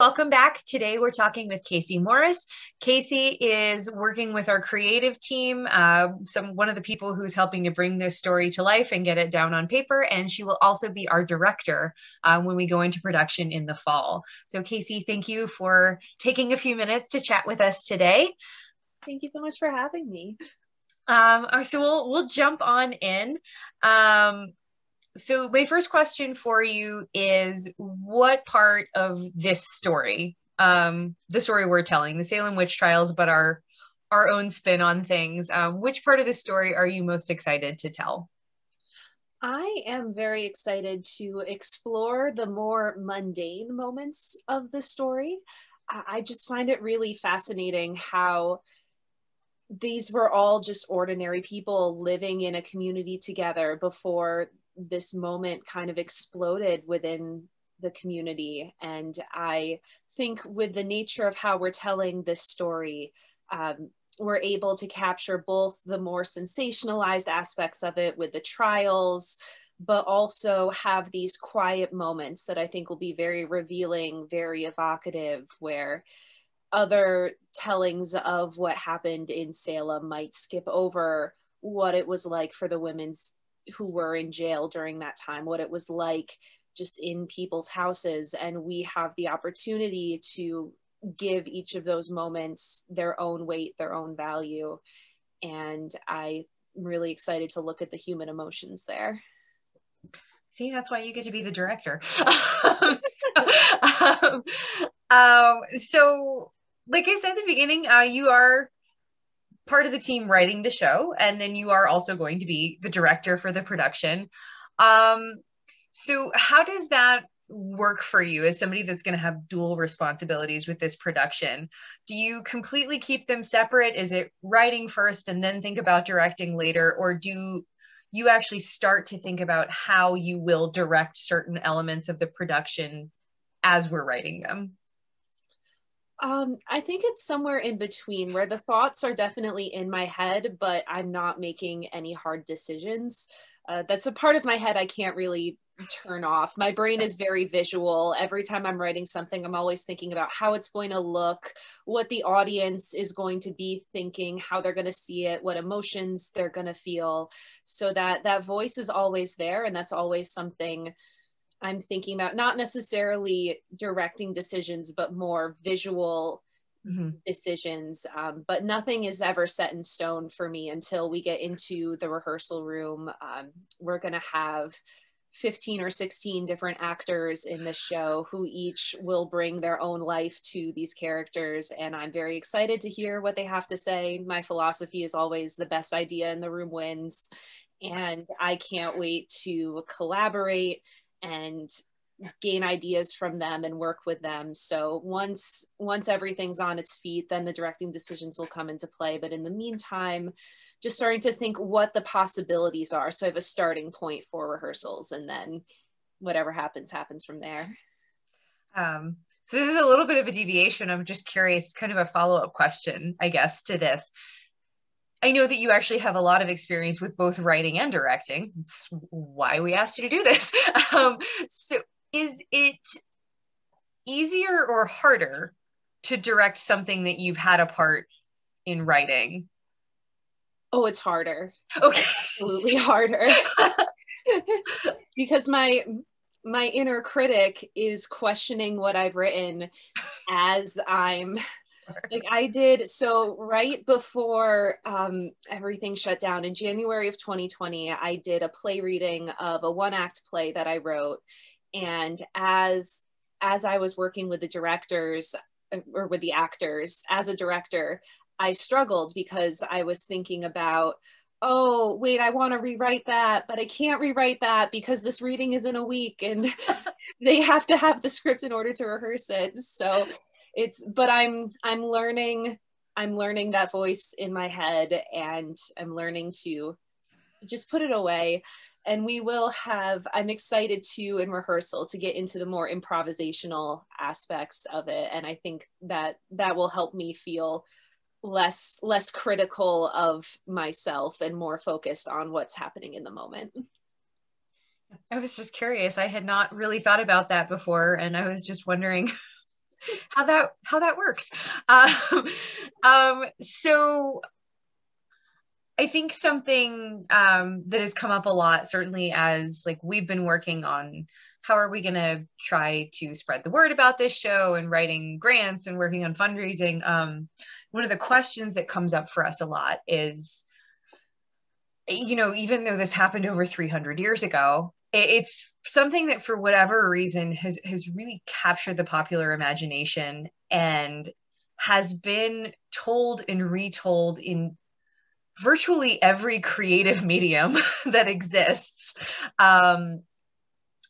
Welcome back. Today we're talking with Casey Morris. Casey is working with our creative team, one of the people who's helping to bring this story to life and get it down on paper, and she will also be our director when we go into production in the fall. So Casey, thank you for taking a few minutes to chat with us today. Thank you so much for having me. So we'll jump on in. So my first question for you is, what part of this story, the story we're telling, the Salem witch trials, but our own spin on things, which part of the story are you most excited to tell? I am very excited to explore the more mundane moments of the story. I just find it really fascinating how these were all just ordinary people living in a community together before this moment kind of exploded within the community. And I think with the nature of how we're telling this story, we're able to capture both the more sensationalized aspects of it with the trials, but also have these quiet moments that I think will be very revealing, very evocative, where other tellings of what happened in Salem might skip over what it was like for the women who were in jail during that time, what it was like just in people's houses. And we have the opportunity to give each of those moments their own weight, their own value. And I'm really excited to look at the human emotions there. See, that's why you get to be the director. So, like I said at the beginning, you are part of the team writing the show, and then you are also going to be the director for the production. So how does that work for you as somebody that's going to have dual responsibilities with this production? Do you completely keep them separate? Is it writing first and then think about directing later? Or do you actually start to think about how you will direct certain elements of the production as we're writing them? I think it's somewhere in between, where the thoughts are definitely in my head, but I'm not making any hard decisions. That's a part of my head I can't really turn off. My brain is very visual. Every time I'm writing something, I'm always thinking about how it's going to look, what the audience is going to be thinking, how they're going to see it, what emotions they're going to feel. So that voice is always there, and that's always something I'm thinking about, not necessarily directing decisions, but more visual decisions. But nothing is ever set in stone for me until we get into the rehearsal room. We're going to have 15 or 16 different actors in this show who each will bring their own life to these characters. And I'm very excited to hear what they have to say. My philosophy is always the best idea in the room wins. And I can't wait to collaborate and gain ideas from them and work with them. So once everything's on its feet, then the directing decisions will come into play. But in the meantime, just starting to think what the possibilities are. So I have a starting point for rehearsals, and then whatever happens from there. So this is a little bit of a deviation. I'm just curious, kind of a follow-up question, I guess, to this. I know that you actually have a lot of experience with both writing and directing. It's why we asked you to do this. So is it easier or harder to direct something that you've had a part in writing? Oh, it's harder. Okay. Absolutely harder. Because my inner critic is questioning what I've written as I'm like, I did, so right before everything shut down in January of 2020, I did a play reading of a one-act play that I wrote. And as I was working with the directors, or with the actors, as a director, I struggled because I was thinking about, oh, wait, I want to rewrite that, but I can't rewrite that because this reading is in a week and they have to have the script in order to rehearse it. So but I'm learning that voice in my head, and I'm learning to just put it away. And I'm excited in rehearsal to get into the more improvisational aspects of it. And I think that will help me feel less critical of myself and more focused on what's happening in the moment. I was just curious. I had not really thought about that before, and I was just wondering how that works. So I think something that has come up a lot, certainly as like we've been working on how are we going to try to spread the word about this show and writing grants and working on fundraising. One of the questions that comes up for us a lot is, you know, even though this happened over 300 years ago, it's something that for whatever reason has really captured the popular imagination and has been told and retold in virtually every creative medium that exists.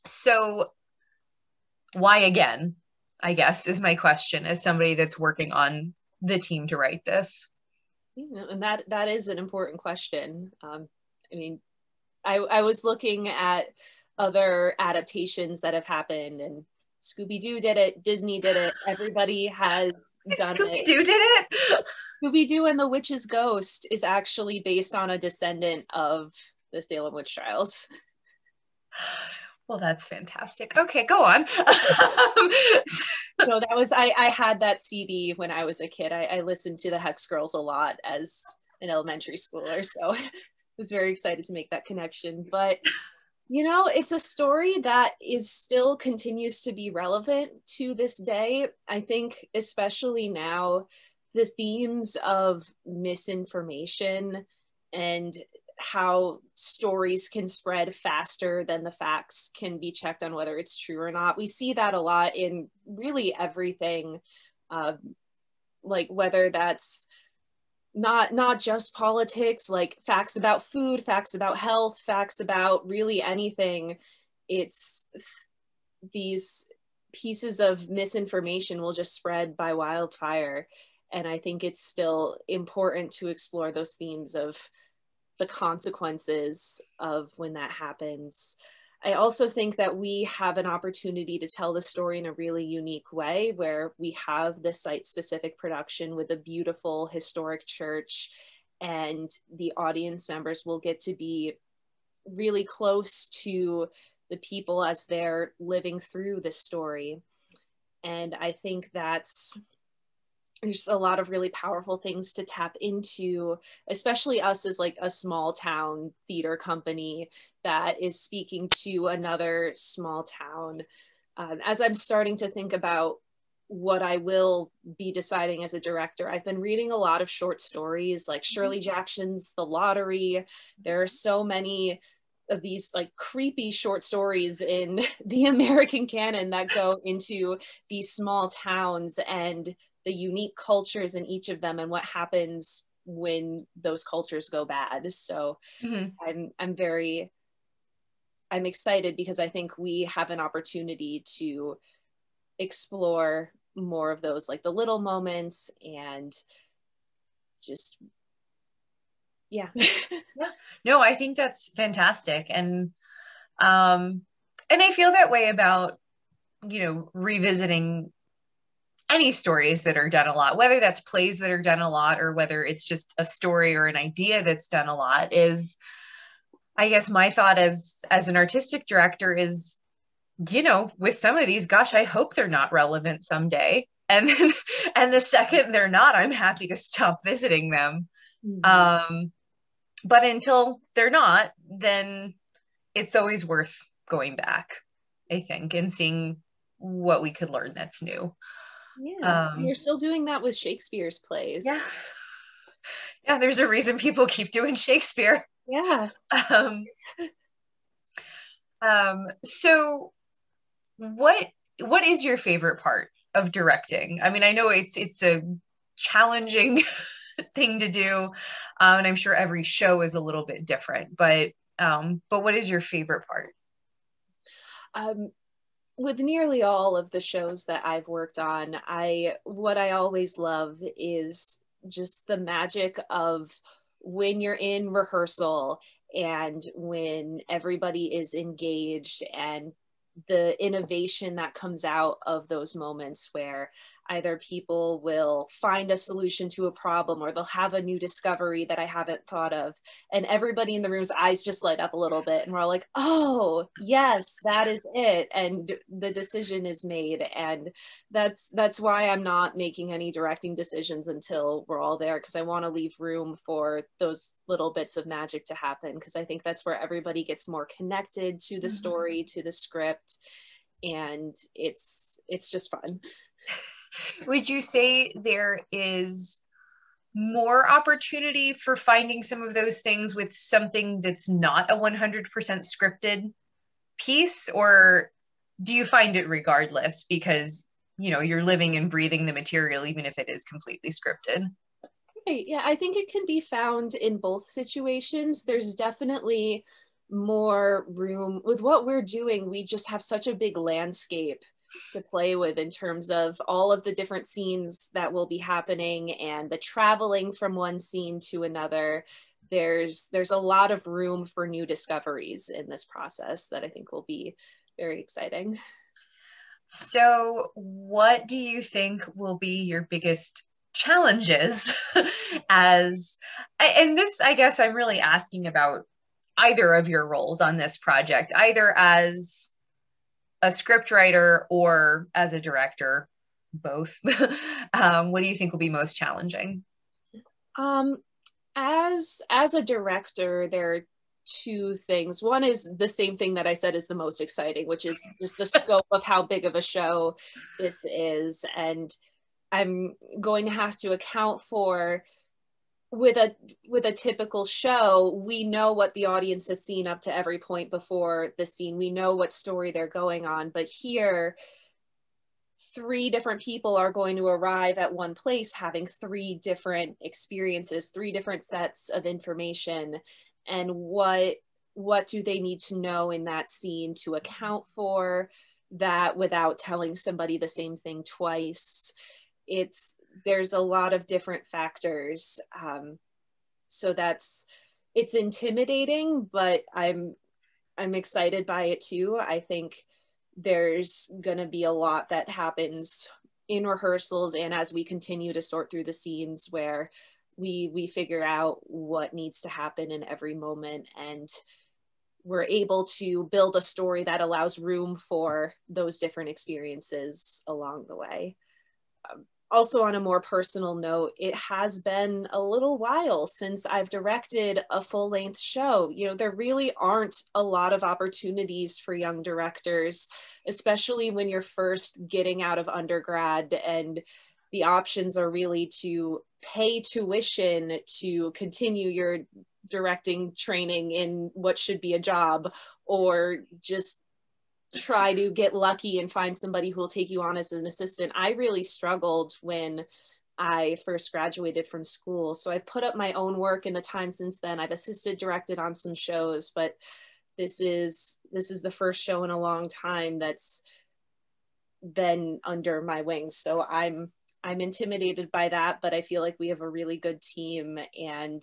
So why again, I guess, is my question as somebody that's working on the team to write this. And that is an important question. I mean, I was looking at other adaptations that have happened, and Scooby-Doo did it, Disney did it, everybody has done it. Scooby-Doo did it? Scooby-Doo and the Witch's Ghost is actually based on a descendant of the Salem witch trials. Well, that's fantastic. Okay, go on. No, that was, I had that CD when I was a kid. I listened to the Hex Girls a lot as an elementary schooler, so I was very excited to make that connection. But, you know, it's a story that is still continues to be relevant to this day. I think especially now, the themes of misinformation and how stories can spread faster than the facts can be checked on whether it's true or not. We see that a lot in really everything, like whether that's not just politics, like facts about food, facts about health, facts about really anything. It's these pieces of misinformation will just spread by wildfire. And I think it's still important to explore those themes of the consequences of when that happens. I also think that we have an opportunity to tell the story in a really unique way, where we have the site-specific production with a beautiful historic church, and the audience members will get to be really close to the people as they're living through this story. And I think there's a lot of really powerful things to tap into, especially us as like a small town theater company that is speaking to another small town. As I'm starting to think about what I will be deciding as a director, I've been reading a lot of short stories like Shirley Jackson's The Lottery. There are so many of these like creepy short stories in the American canon that go into these small towns and the unique cultures in each of them and what happens when those cultures go bad. So I'm excited because I think we have an opportunity to explore more of those, like the little moments, and just, yeah. Yeah. No, I think that's fantastic. And I feel that way about, you know, revisiting any stories that are done a lot, whether that's plays that are done a lot or whether it's just a story or an idea that's done a lot. Is, I guess my thought as an artistic director is, you know, with some of these, gosh, I hope they're not relevant someday. And then, and the second they're not, I'm happy to stop visiting them. But until they're not, then it's always worth going back, I think, and seeing what we could learn that's new. Yeah, you're still doing that with Shakespeare's plays. Yeah. Yeah, there's a reason people keep doing Shakespeare. Yeah. So what is your favorite part of directing? I mean, I know it's a challenging thing to do, and I'm sure every show is a little bit different, but what is your favorite part? With nearly all of the shows that I've worked on, what I always love is just the magic of when you're in rehearsal and when everybody is engaged, and the innovation that comes out of those moments where either people will find a solution to a problem or they'll have a new discovery that I haven't thought of. And everybody in the room's eyes just light up a little bit. And we're all like, oh, yes, that is it. And the decision is made. And that's why I'm not making any directing decisions until we're all there, because I want to leave room for those little bits of magic to happen, because I think that's where everybody gets more connected to the story, to the script, and it's just fun. Would you say there is more opportunity for finding some of those things with something that's not a 100% scripted piece, or do you find it regardless because, you know, you're living and breathing the material even if it is completely scripted? Right. Yeah, I think it can be found in both situations. There's definitely more room with what we're doing. We just have such a big landscape to play with in terms of all of the different scenes that will be happening and the traveling from one scene to another. There's a lot of room for new discoveries in this process that I think will be very exciting. So what do you think will be your biggest challenges as, and this, I guess I'm really asking about either of your roles on this project, either as a scriptwriter or as a director, both. What do you think will be most challenging? As a director, there are two things. One is the same thing that I said is the most exciting, which is just the scope of how big of a show this is. And I'm going to have to account for, with a typical show, we know what the audience has seen up to every point before the scene. We know what story they're going on. But here, 3 different people are going to arrive at one place having 3 different experiences, 3 different sets of information. And what do they need to know in that scene to account for that without telling somebody the same thing twice? There's a lot of different factors. So it's intimidating, but I'm excited by it too. I think there's gonna be a lot that happens in rehearsals and as we continue to sort through the scenes where we figure out what needs to happen in every moment, and we're able to build a story that allows room for those different experiences along the way. Also, on a more personal note, it has been a little while since I've directed a full-length show. You know, there really aren't a lot of opportunities for young directors, especially when you're first getting out of undergrad and the options are really to pay tuition to continue your directing training in what should be a job, or just try to get lucky and find somebody who will take you on as an assistant. I really struggled when I first graduated from school. So I've put up my own work in the time since then. I've assisted, directed on some shows, but this is the first show in a long time that's been under my wings. So I'm intimidated by that, but I feel like we have a really good team and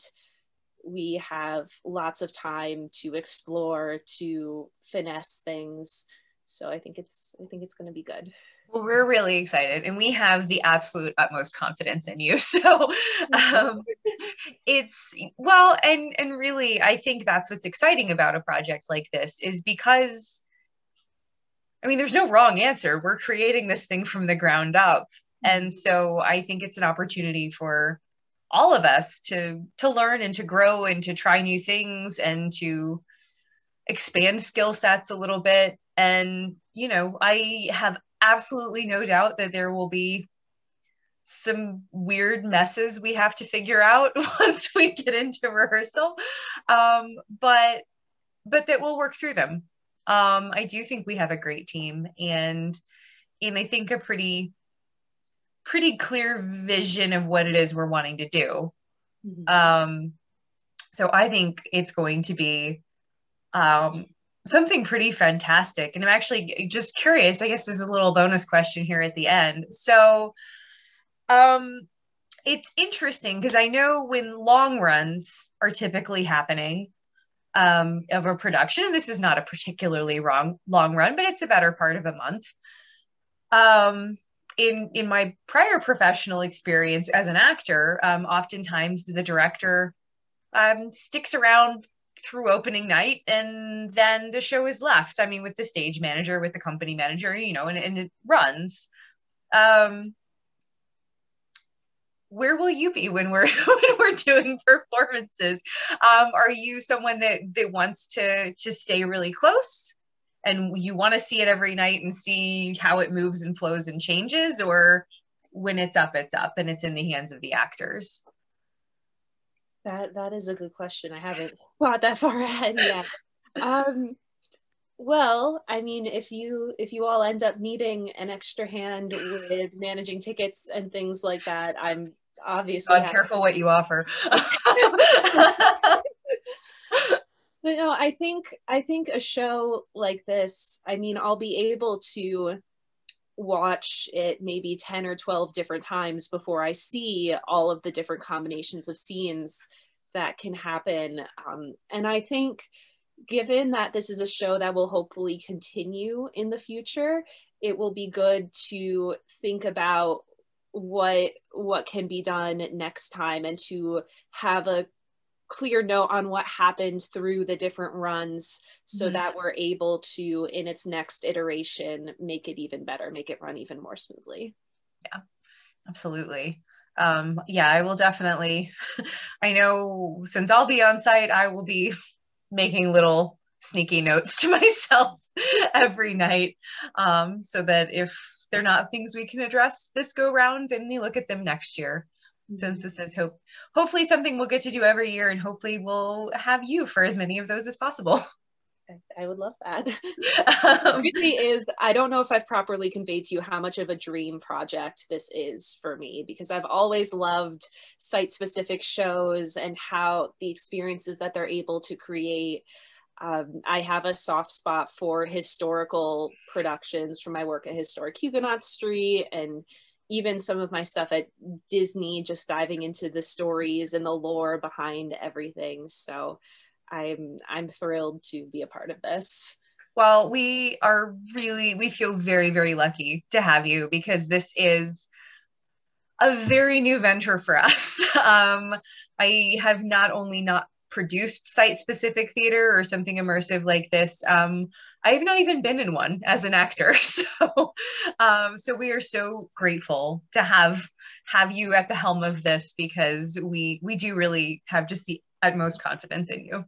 we have lots of time to explore, to finesse things. So I think it's going to be good. Well, we're really excited and we have the absolute utmost confidence in you. So it's, well, and really, I think that's what's exciting about a project like this, is because, I mean, there's no wrong answer. We're creating this thing from the ground up. And so I think it's an opportunity for all of us to learn and to grow and to try new things and to expand skill sets a little bit. And, you know, I have absolutely no doubt that there will be some weird messes we have to figure out once we get into rehearsal. But that we'll work through them. I do think we have a great team and I think a pretty clear vision of what it is we're wanting to do. So I think it's going to be something pretty fantastic. And I'm actually just curious, I guess there's a little bonus question here at the end. So it's interesting because I know when long runs are typically happening of a production, and this is not a particularly long run, but it's a better part of a month. in my prior professional experience as an actor, oftentimes the director sticks around through opening night and then the show is left. I mean, with the stage manager, with the company manager, and it runs. Where will you be when we're when we're doing performances? Are you someone that wants to stay really close and you want to see it every night and see how it moves and flows and changes, or when it's up and it's in the hands of the actors? That is a good question. I haven't thought that far ahead yet. Well, I mean, if you all end up needing an extra hand with managing tickets and things like that, I'm obviously Careful what you offer. But no, I think a show like this, I mean, I'll be able to watch it maybe 10 or 12 different times before I see all of the different combinations of scenes that can happen. And I think given that this is a show that will hopefully continue in the future, it will be good to think about what can be done next time and to have a clear note on what happened through the different runs so that we're able to, in its next iteration, make it even better, make it run even more smoothly. Yeah, absolutely. Yeah, I will definitely, I know since I'll be on site, I will be making little sneaky notes to myself every night, so that if they're not things we can address this go round, then we look at them next year. Since this is hopefully something we'll get to do every year, and hopefully we'll have you for as many of those as possible. I would love that. It really is. I don't know if I've properly conveyed to you how much of a dream project this is for me, because I've always loved site-specific shows and how the experiences that they're able to create. I have a soft spot for historical productions from my work at Historic Huguenot Street, and even some of my stuff at Disney, just diving into the stories and the lore behind everything. So I'm thrilled to be a part of this. Well, we feel very, very lucky to have you, because this is a very new venture for us. I have not only not produced site-specific theater or something immersive like this, I've not even been in one as an actor. So we are so grateful to have you at the helm of this, because we do really have just the utmost confidence in you.